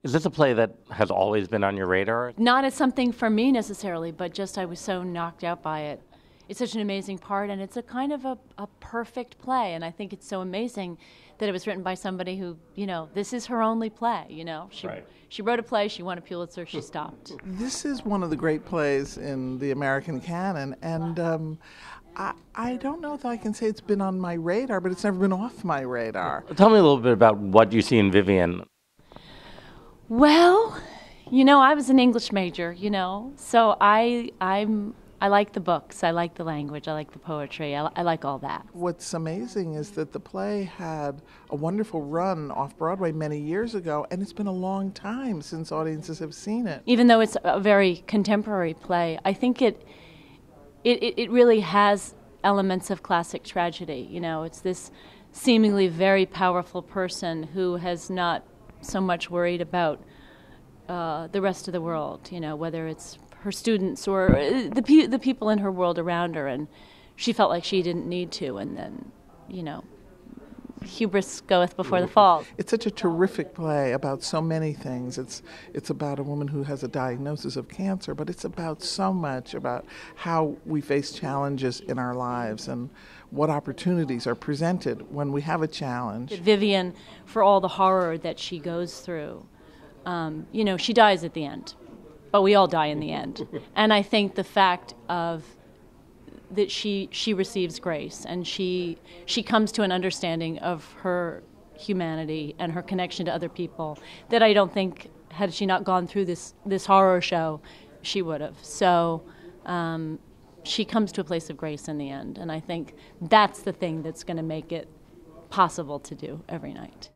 Is this a play that has always been on your radar? Not as something for me necessarily, but just I was so knocked out by it. It's such an amazing part, and it's a kind of a perfect play, and I think it's so amazing that it was written by somebody who, this is her only play, She wrote a play, she won a Pulitzer, she stopped. This is one of the great plays in the American canon, and I don't know if I can say it's been on my radar, but it's never been off my radar. Tell me a little bit about what you see in Vivian. Well, I was an English major, so I like the books, I like the language, I like the poetry, I like all that. What's amazing is that the play had a wonderful run off Broadway many years ago, and it's been a long time since audiences have seen it. Even though it's a very contemporary play, I think it really has elements of classic tragedy. It's this seemingly very powerful person who has not so much worried about the rest of the world, whether it's her students or the people in her world around her, and she felt like she didn't need to, and then, hubris goeth before the fall. It's such a terrific play about so many things. It's about a woman who has a diagnosis of cancer, but it's about so much about how we face challenges in our lives and what opportunities are presented when we have a challenge. Vivian, for all the horror that she goes through, she dies at the end, but we all die in the end. And I think the fact of that she receives grace, and she comes to an understanding of her humanity and her connection to other people that I don't think, had she not gone through this horror show, she would have. So she comes to a place of grace in the end, and I think that's the thing that's going to make it possible to do every night.